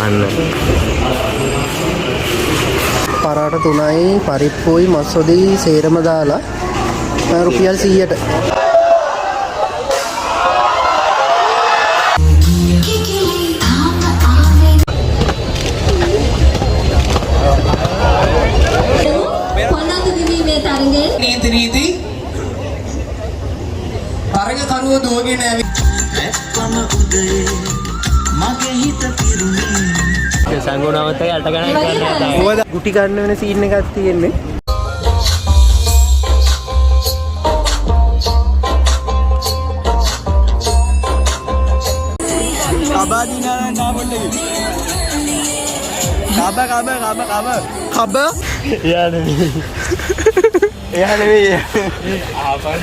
අන්න. පරාට 3යි පරිප්පුයි මස්සොදි සේරම දාලා රුපියල් 100ට. නීති තරග කරුව දුවගෙන ඇත්තම උදේ මගේ හිත පිරුණේ සංගුණාවත් අට ගණන් කරන්න. මොකද ගුටි ගන්න වෙන සීන් එකක් තියෙන්නේ. කබ එයා නෙමෙයි. එයා නෙමෙයි. ආපන්.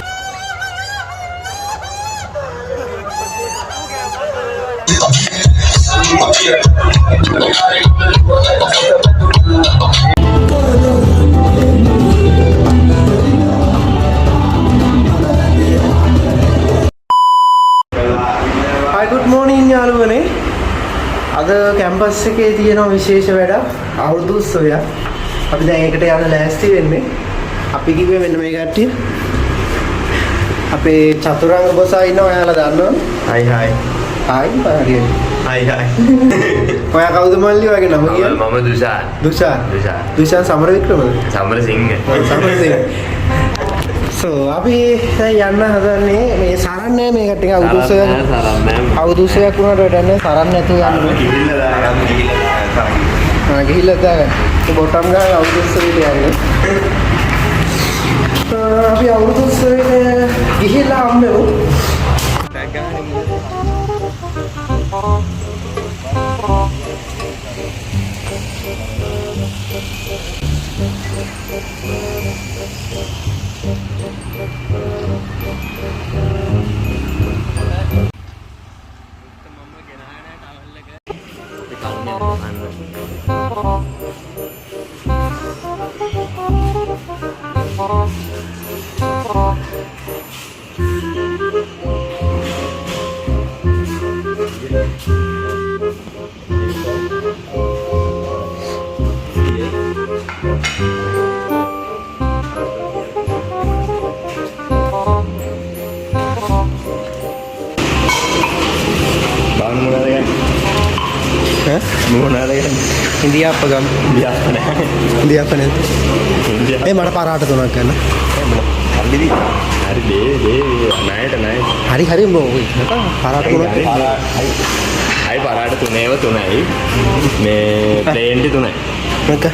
Hi, good morning යාළුවනේ. අද කැම්පස් එකේ තියෙන විශේෂ වැඩක් අවුරුදු උත්සවයක්. අපි දැන් ඒකට යන්න ලෑස්ති වෙන්නේ. අපි කිව්වේ මෙන්න මේ කට්ටිය. අපේ චතුරංග බොසා ඉන්නවා ඔයාලා දන්නවද? හයි හයි. හයි පාරිය. හයි හයි. ඔයා කවුද මල්ලි ඔයාගේ නම කියන්නේ? මම දුෂාන්. දුෂාන්. දුෂාන්. දුෂාන් සමරවික්‍රමද? සමරසිංහ. සමරසිංහ. So අපි දැන් යන්න හදන්නේ මේ සරන් නෑ මේ කට්ටිය අවුරුදු උත්සවයක්. අවුරුදු උත්සවයක් වුණාට වැඩක් නෑ සරන් නැතුව යන්න. ගිහිල්ලා දාගන්න. ඒ බොටම් ගාන අවුරුදු උත්සවයට යන්නේ. අපි අවුරුදු උත්සවයට ගිහිල්ලා හම්බෙමු. ඉන්දියාප්ප ගම්. ඉන්දියාප්ප නේද? ඒ මට පරාට 3ක් ගන්න. හරිද? හරි දේ ණයට ණය. හරි හරි මොකද? පරාට 3ක්. අයි පරාට 3ව 3යි. මේ ප්ලේන් 3යි. මොකක්?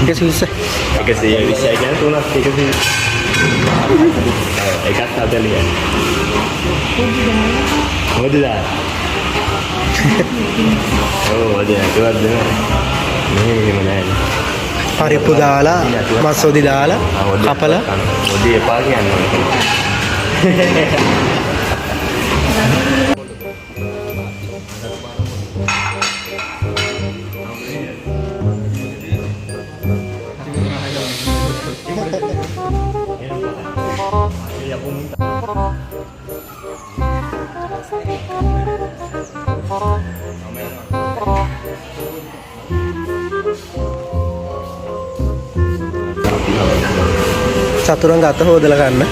120 කියන්නේ 3ක් 120. එකක් හදලිය. මොකද දාන්නේ? ඔව් අද මේකම නෑ. පරිප්පු දාලා මස්සොදි දාලා කපලා ඔදි එපා කියන්නේ. චතුරංග අත හොදලා ගන්න.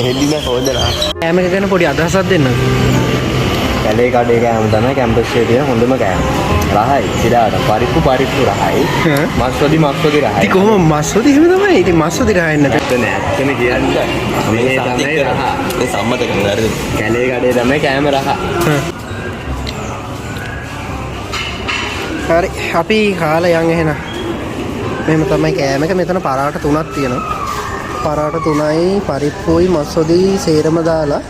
හෙල්ලිලා හොදලා. කෑම එක ගැන පොඩි අදහසක් දෙන්න. කැලේ කඩේ කෑම තමයි කැම්පස් එකේ තියෙන හොඳම කෑම. රහයි, සිරාට පරිප්පු රහයි. මස්සොදි රහයි. ඉතින් කොහොම මස්සොදි එහෙම තමයි. ඉතින් මස්සොදි රහයි නැත. ඇත්තම කියන්නේ. මේ තමයි රහ. මේ සම්මත කරනවා හරිද? කැලේ කඩේ තමයි කෑම රහ. හරි අපි කාලා යන් එහෙනම්. මෙහෙම තමයි කෑම එක. මෙතන පරාට 3ක් තියෙනවා. පරාට 3යි පරිප්පුයි මස්සොදි සේරම දාලා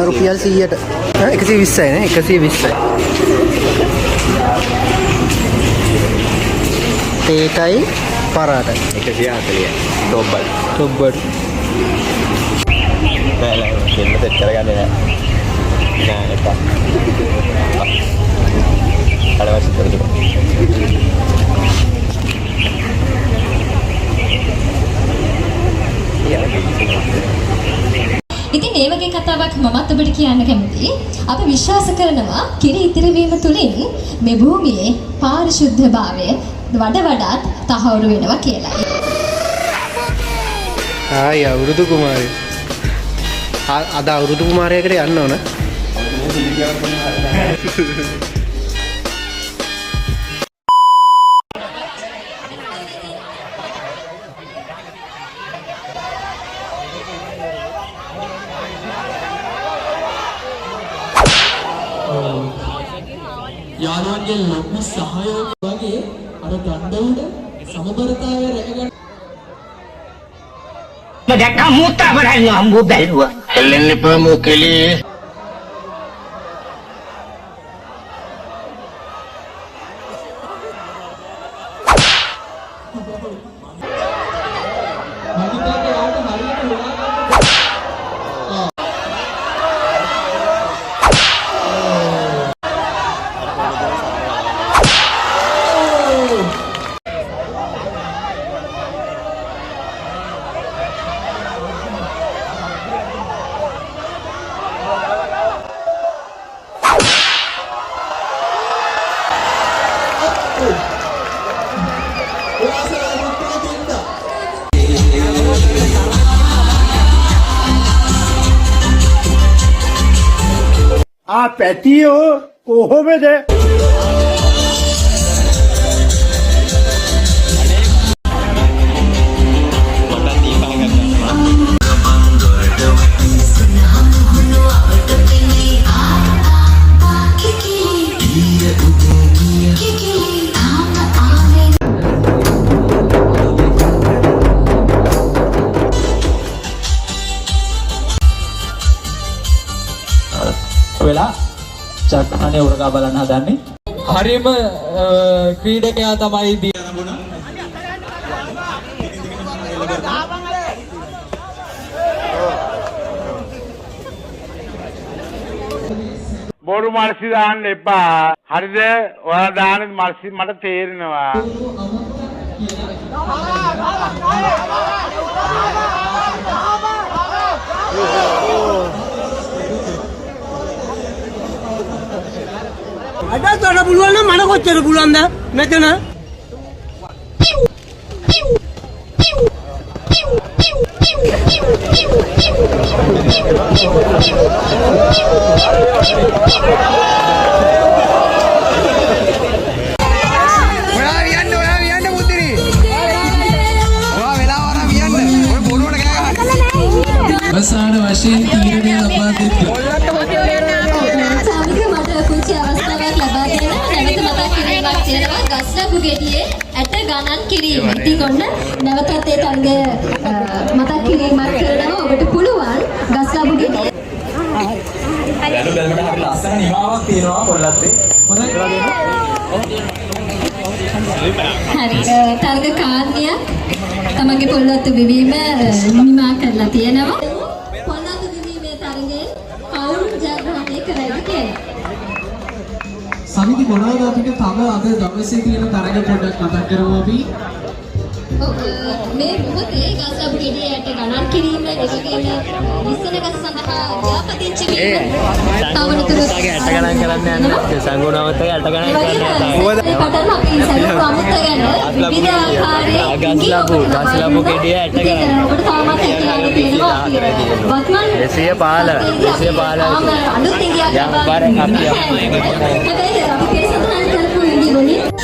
රුපියල් 100ට. 120යි නේ 120යි. ඒකයි පරාටයි 140යි. ටොබ්බඩ්. නෑ දෙන්න සෙට් කරගන්නේ නෑ. නෑ එපා. අලවස් කරලා. Yeah. කාරණාවක් මමත් ඔබට කියන්න කැමතියි. අපි විශ්වාස කරනවා කිරි ඉතිරි වීම තුලින් මේ භූමියේ පාරිශුද්ධභාවය වඩාත් තහවුරු වෙනවා කියලා. ආයි අවුරුදු කුමාරය. අද අවුරුදු කුමාරයකට යන්න ඕන. යාළුවන්ගේ ලොකු සහයෝගය වගේ අර ගණ්ඩවුඩ සමබරතාවය රැකගන්න දැක්කා මුත්තා බලන්න හම්බු බැලුවා එල්ලෙන්න එපා මොකෙලේ Ah, Petio, කොහොමද? වෙලා චක්‍රණේ උරගා බලන්න හදන්නේ. හරිම ක්‍රීඩකයා තමයි දියනගුණ. බොරු මල්සි දාන්න එපා. හරිද? ඔයාලා දාන මල්සි මට තේරෙනවා. අදත් වඩා පුළුවන් නම් මට කොච්චර පුළුවන්ද මෙතන ඔයා මුද්දිරි ඔයා වෙලා වරා වියන්න ඔය බොරුවට කෑ ගහන්න අවසාන වශයෙන් තීරණය ලබා දෙන්න ගස්ලබු ගෙඩියේ ඇට ගණන් කිරීම. ඉතින් ඔන්න නැවතත් ඒ තරගය මතක් කිරීමක් කරනවා. ඔබට පුළුවන් ගස්ලබු ගෙඩියේ දැන් බැලමට හරි ලස්සන නිමාවක් තියෙනවා කොල්ලත්තේ. හොඳයි. හරි තරග කාර්යයක් තමගේ පොල්ලොත්තු විවීම නිමා කරලා තියෙනවා. පොල්ලොත්තු විවීමේ තරගයේ කවුරු ජයග්‍රහණය කරයිද කියලා. සමිති මොනවද අපිට තව අද දවසේ තියෙන තරග පොඩ්ඩක් මතක් කරමු අපි. මේ මොහොතේ ගස්ලබු ගෙඩියේ ඇට ගණන් කිරීම එවැගේම විසන ගස් සඳහා ව්‍යාපදිංචි වීම තවනතුරුත් ඇට ගණන් කරන්න යන්නේ සංගුණාවත් ඇට ගණන් කරන්න පටන් අපි සැලකුම් අමුත්ත ගැන විවිධ ආකාරයේ ගස්ලබු ගෙඩියේ ඇට ගණන් ඔබට තාමත් කියන්න තියෙනවා වත්මන් 215 අලුත් ඉංග්‍රීසියක් යම් පාරක් අපි හැබැයි අපි පෙරසඳහන් කරපු ඉංග්‍රීසි වලින්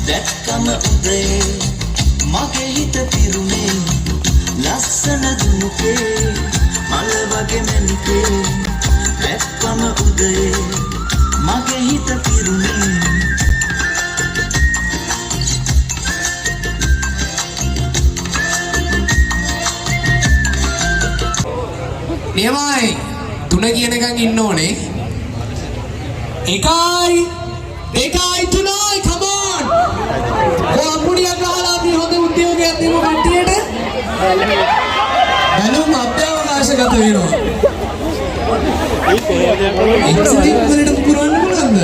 දැක්කම උදේ මගේ හිත පිරුණේ ලස්සන දුමුකේ මල වගේ මැනිකේ දැක්කම උදේ මගේ හිත පිරුණේ නියමයි 3 කියනකන් ඉන්න ඕනේ 1යි 2යි 3යි come on අම්මුණියක් ගහලා අපි හොඳ උද්‍යෝගයක් දෙමු කට්ටියට බැලුම් අත්‍යවශ්‍යගත වෙනවා එක්සිටික් වලට පුරවන්න පුළුවන්ද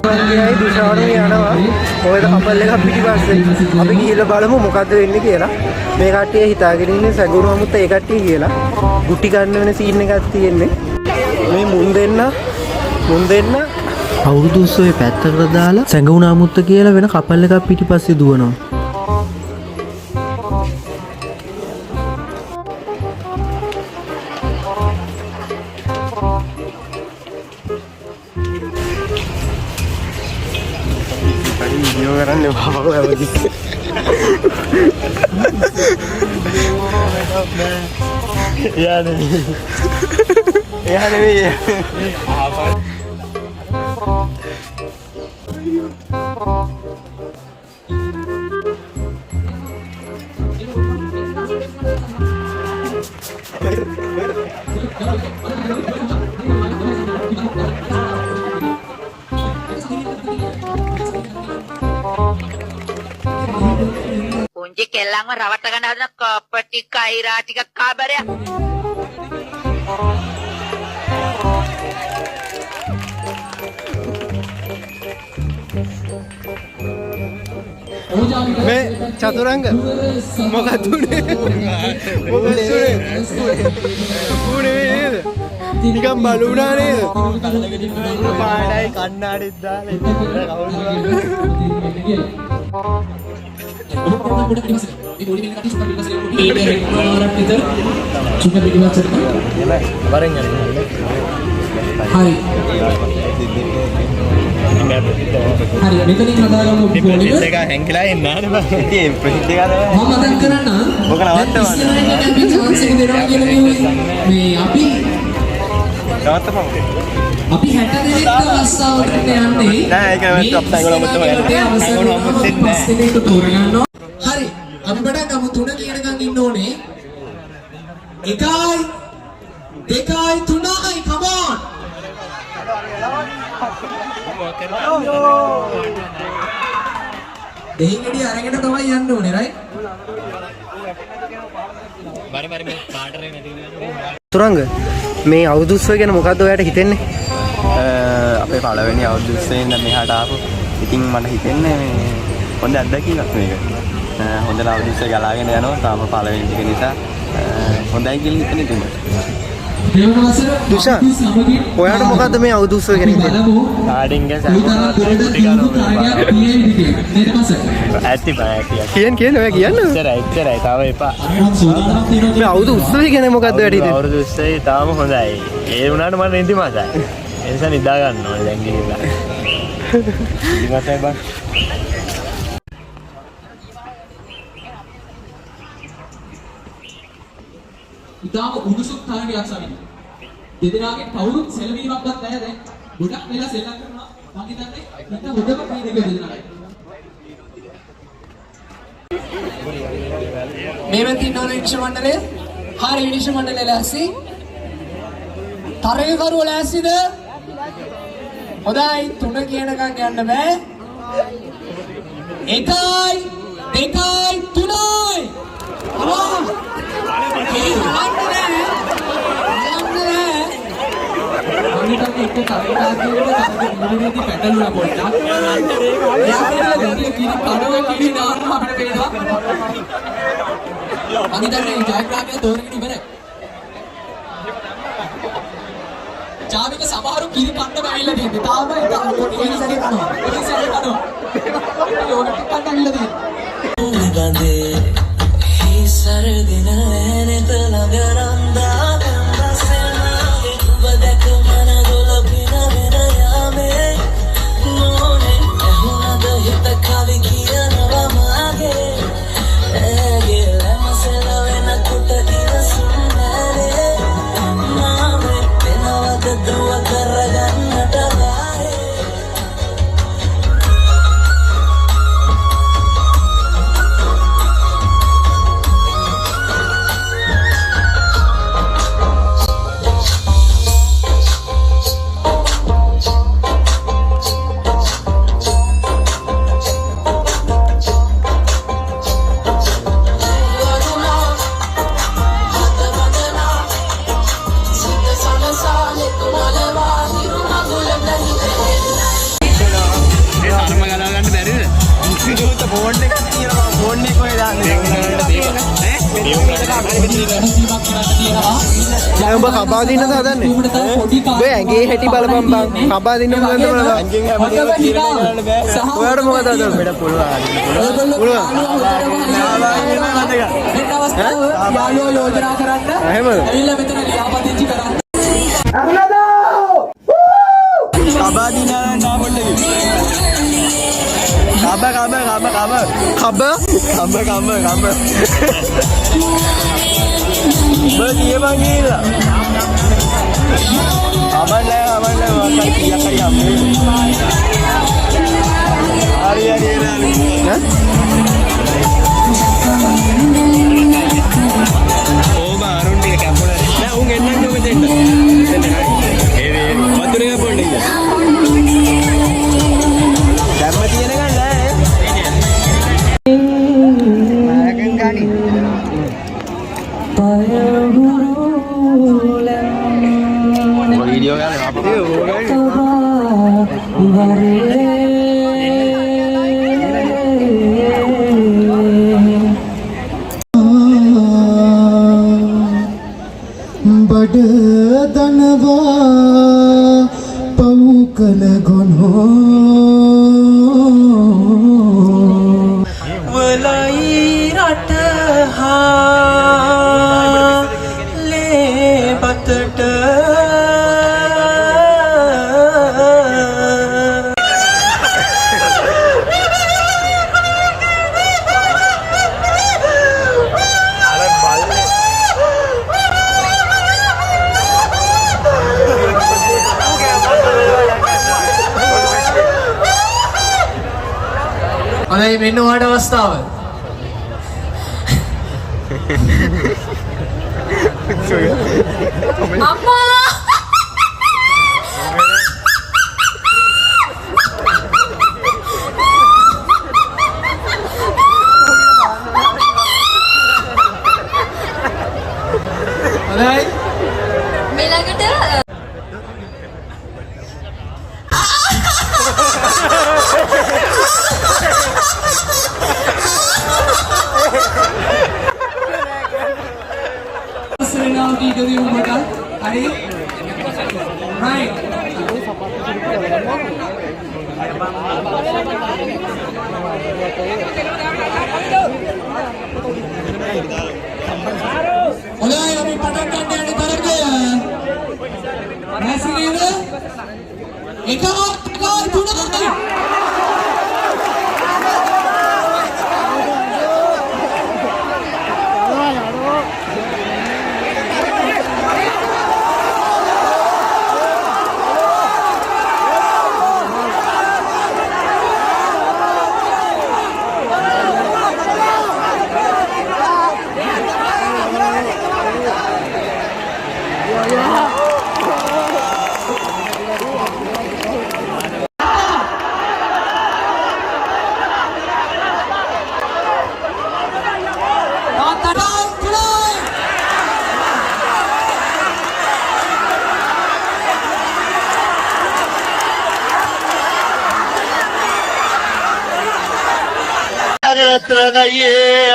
මංගේයි දුෂානුයි යනවා. ඔයද කපල් එකක් පිටිපස්සේ. අපි ගිහිල්ලා බලමු මොකද්ද වෙන්නේ කියලා. මේ කට්ටිය හිතාගෙන ඉන්නේ සැඟුණු අමුත්ත ඒ කට්ටිය කියලා. ගුටි ගන්න වෙන සීන් එකක් තියෙන්නේ. මේ මුන් දෙන්න අවුරුදු උත්සවයේ පැත්තකට දාලා සැඟුණු අමුත්ත කියලා වෙන කපල් එකක් පිටිපස්සේ දුවනවා. වීඩියෝ කරන්න එපා බබා ඇවදි. එයා නෙවෙයි. පුංචි කෙල්ලන්ව රවට්ට ගන්න හදන කපටි කයිරා ටික කාබරයක්. මේ චතුරංග මොකක්ද උනේ? නිකන් බලුණා නේද? පාඩයි කන්නාඩිත් දාලා අපි 60 දෙනෙක් අවස්ථාවට යන්නේ නෑ ඒක නෙවෙයි අප්සයි ගලමුත් හරි අපි බඩ ගමු 3 කියනකම් ඉන්න ඕනේ 1යි 2යි 3යි come on දෙහින් එඩි අරගෙන තමයි යන්න ඕනේ right බරි මේ පාටරේ නැති තුරංග මේ අවුරුදු උත්සවය ගැන මොකද්ද ඔයාලට හිතෙන්නේ? අපේ පළවෙනි අවුරුදු උත්සවයෙන් දැන් මෙහාට ආපු. ඉතින් මට හිතෙන්නේ මේ හොඳ අත්දැකීමක් මේක. හොඳ අවුරුදු උත්සවය ගලාගෙන යනවා. තාම පළවෙනි ටික නිසා හොඳයි කියලා හිතෙන්නේ තුමට. දුෂා ඔයාලට මොකද්ද මේ අවුරුදු උත්සවය ගැන හිතෙන්නේ? ආඩින්ග කියන්න ඔයා කියන්න. ඉතරයි තාම එපා. මේ අවුරුදු උත්සවය ගැන මොකද්ද ඔයාලට හිතෙන්නේ? අවුරුදු උත්සවය තාම හොඳයි. ඒ වුණාට මම නිදි මාසයි. ඒ නිසා නිදා ගන්න ඕනේ දැන් ගිහිල්ලා. නිදි මාසයි බං. ඉතාලම උණුසුම් තරගයක් සමින් දෙදෙනාගේ පවුරුත් සෙලවීමක්වත් නැහැ දැන් ගොඩක් වෙලා සෙල්ලම් කරනවා මම හිතන්නේ හිත හොඳම ක්‍රීඩකයෝ දෙදෙනායි මේ වෙත් ඉන්න විනිශ්චය මණ්ඩලය හරි විනිශ්චය මණ්ඩලය ලෑස්ති තරගකරුවෝ ලෑස්තිද හොඳයි 3 කියනකම් යන්න බෑ 1යි 2යි 3යි ජාමික සමහරු කිරි කන්න බැවිලා තියෙන්නේ. තාම ඒක පොඩි සැරේ කනවා. පොඩි සැරේ කනවා. යෝගට් කන්න ඇවිල්ලා තියෙන්නේ. ෆෝන් එකක් තියෙනවා ෆෝන් එක කොහෙද දාන්නේ ඔබ කබා දින්න හදන්නේ ඔබ ඇඟේ හැටි බලපන් බං කබා දින්න මොකද බලලා අංගෙන් හැමදේම තීරණය කරන්න බෑ ඔයාට මොකද හදන්නේ මෙඩ පුළුවන් යාළුවෝ යෝජනා කරන්න එහෙමද ඇවිල්ලා මෙතන ලියාපදිංචි කරන්න කබා දිනන්න පොඩ්ඩක් කබ බ කියපන් කියලා අමන්නේ මම කීයක් හරි හම්බෙන්නේ හරි ඈ ඕම අරුන් ටික කැපුණා නෑ උන් එන්නන්නේ ඔබ දෙන්න ඒ වතුරේ පොඩ්ඩක් ධර්ම තියෙන ගන්න මගන් ගානි වීඩියෝ ගන්න අපේ බඩ දනවා පවුකල ගොනෝ වලයි රට හා ලේ බතට අනේ මෙන්න ඔයාට අවස්ථාව. අම්මා අනේ මෙලකට Serenity dari umat hari right Oleh kami padakan yang ditariknya masih ini ekor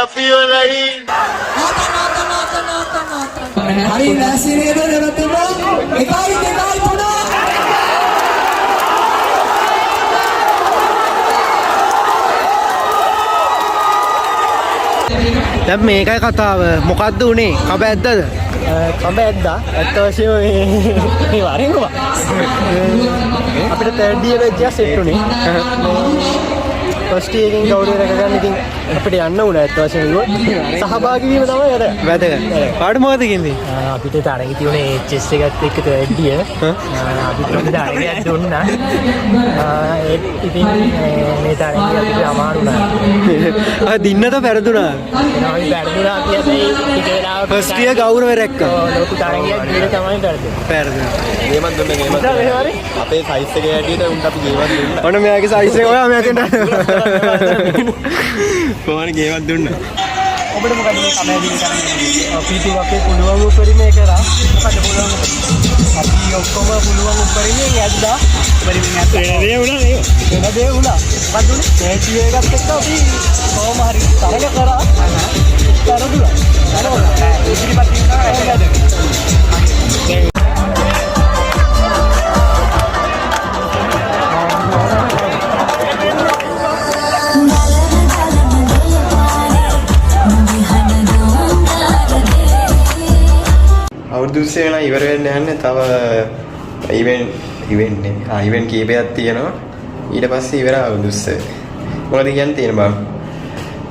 tunai hari nasi ini ada teman ekor tuna දැන් මේකයි කතාව මොකද්ද උනේ කබ ඇද්දද කබ ඇද්දා ඇත්ත වශයෙන්ම මේ වරෙන් කොහොම අපිට තර්ඩ් ඉයර් එක්ජස් සෙට් උනේ ෆස්ට් එකෙන් ගෞරවය රැකගන්න ඉතින් අපිට යන්න උනා ඇත්ත වශයෙන්ම සහභාගී වීම තමයි අර වැදගත් පාඩම මොකද කියන්නේ අපිට තරඟ තියුනේ HS එකත් එක්ක තර්ඩ් ඉයර් අපිට තරඟයක් දුන්නා ඉතින් මේ තරඟය අපිට අමාරු නෑ දින්නට පෙරදුනා අපි පෙරදුනා කියන්නේ ටික වෙලාවක ෆස්ට් ඉයර් ගෞරවය රැක්කා ලොකු තරඟයක් දීලා තමයි පෙරදුනා ගේමක් දුන්නේ අපේ සයිස් එකේ හැටියට උන්ට අපි ගේමක් දුන්නා ඔන්න මෙයාගේ සයිස් එක ඔයා මෙයාට කොහොමද ගේමක් දුන්නා ඔබට මොකද මේ කමැදි කරන්නේ අපිට අපේ පුළුවන් උපරිමේ කරා මොකද පුළුවන් අපි ඔක්කොම පුළුවන් උපරිමේ යද්දා උපරිමේ නැත්නම් ඒ වුණා නේ මේටි එකත් එක්ක අපි කොහොම හරි තරග කරා තරදුලා ඉදිරිපත් අවුරුදු 20 වෙනා ඉවර වෙන්න යන්නේ තව ඉවෙන්ට් කීපයක් තියෙනවා ඊට පස්සේ ඉවර අවුරුදු 20 මොකද කියන්න තියෙන බං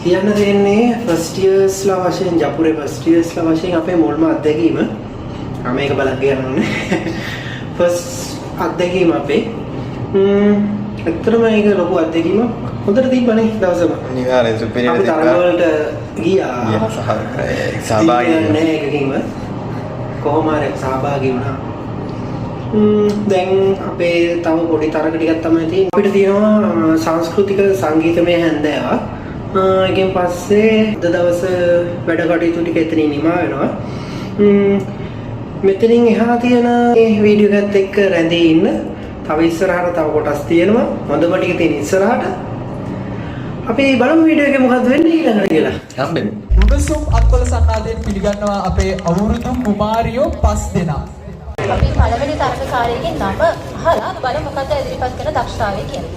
කියන්න දෙන්නේ ෆස්ට් ඉයර්ස්ලා වශයෙන් ජපුරේ ෆස්ට් ඉයර්ස්ලා වශයෙන් අපේ මුල්ම අත්දැකීම මේක බලන්න ගියනෝනේ ෆස්ට් අත්දැකීම අපේ ඇත්තටම මේක ලොකු අත්දැකීමක් හොඳට තිබ්බනේ දවසම අනිවාර්යෙන් සුපිරියර් අපි තරඟ වලට ගියා සහභාගී නෑ එකකින්ම කොහොම හරි සහභාගී වුණා දැන් අපේ තව පොඩි තරඟ ටිකක් තමයි තියෙන්නේ අපිට තියෙනවා සංස්කෘතික සංගීතමය හැන්දෑවක් එකෙන් පස්සේ අද දවස වැඩ කටයුතු ටික එතනින් නිමා වෙනවා මෙතනින් එහා තියෙන මේ වීඩියෝ එකත් එක්ක රැඳී ඉන්න තව ඉස්සරහට තව කොටස් තියෙනවා හොඳම ටික තියෙන ඉස්සරහට අපි බලමු වීඩියෝ එකේ මොකද්ද වෙන්නේ ඊළඟට කියලා හම්බෙන්නේ උණුසුම් අත්වල සන්නාදයෙන් පිළිගන්නවා අපේ අවුරුදු කුමාරියෝ 5 දෙනා. අපි පළවෙනි තරගකාරයෙක්ගේ නම අහලා බලමු මොකක්ද ඉදිරිපත් කරන දක්ෂතාවය කියලා.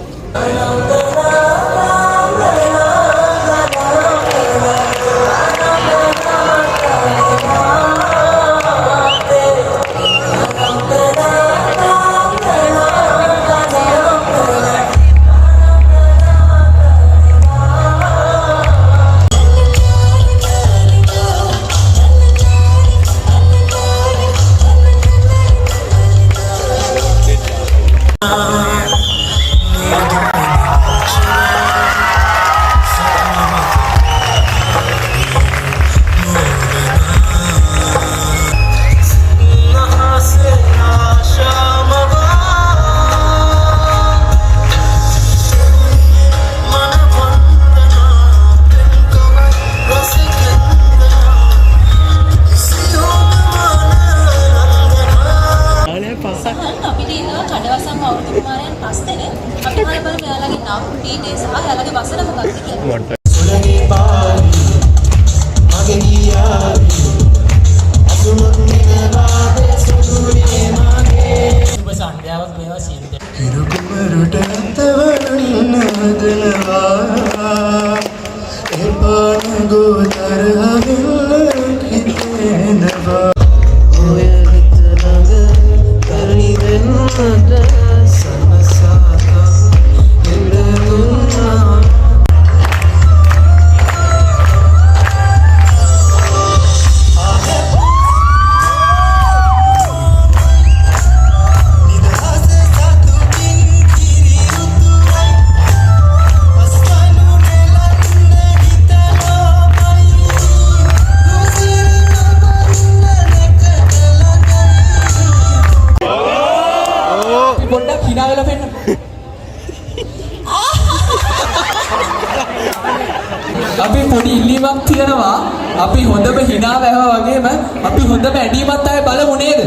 අපි පොඩි ඉල්ලීමක් තියනවා අපි හොඳම hina වැව වගේම අපි හොඳම ඇඩීමත් ආයේ බලමු නේද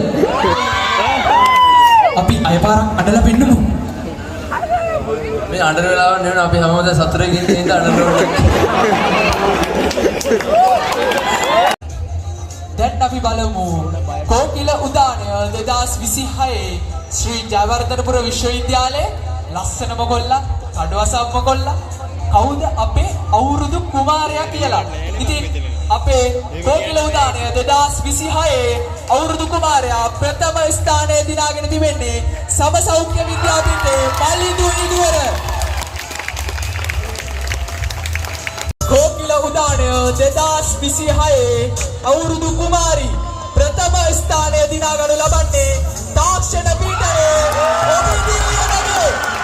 අපි අයපාරක් අඬලා පෙන්නමු මේ අඬන වෙලාවක් නෙවෙයි අපි හැමෝම දැන් සතුටින් ඉන්න අඬනවා දැන් අපි බලමු කෝකිල උදානය 2026 ශ්‍රී ජයවර්ධනපුර විශ්වවිද්‍යාලයේ ලස්සනම කොල්ලා කඩවසම්ම කොල්ලා කවුද අපේ අවුරුදු කුමාරයා කියලා. ඉතින් අපේ කෝකිල උදානය 2026 අවුරුදු කුමාරයා ප්‍රථම ස්ථානයේ දිනාගෙන තිබෙන්නේ සම සෞඛ්‍ය විද්‍යාපීඨයේ පල්ලිදු ඉදුවර. කෝකිල උදානය 2026 අවුරුදු කුමාරි ප්‍රථම ස්ථානයේ දිනාගනු ලබන්නේ තාක්ෂණ පීඨයේ ඔබිදියනගේ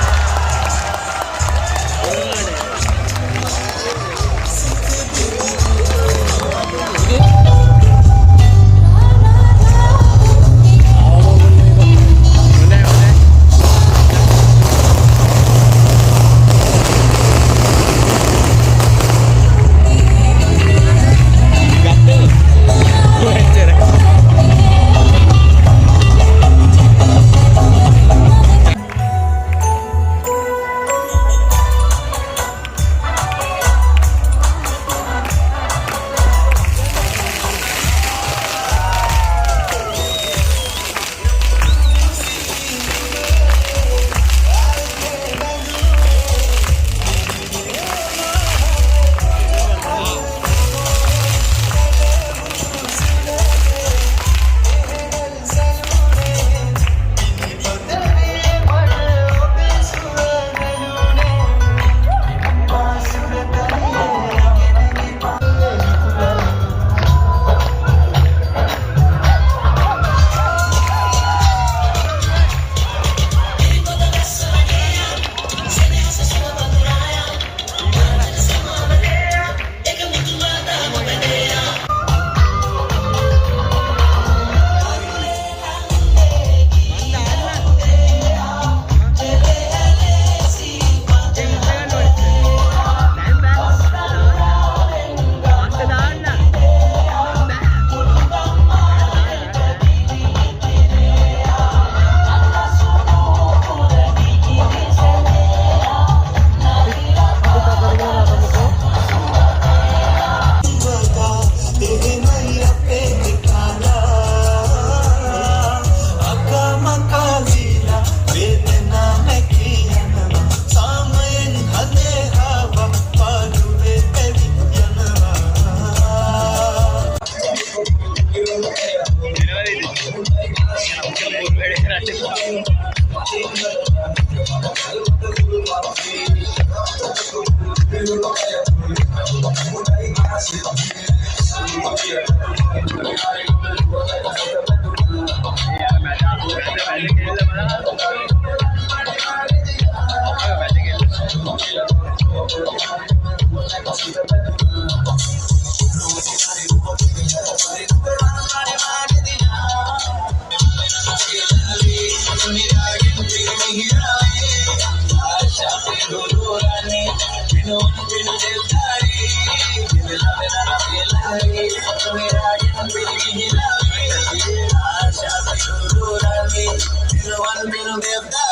One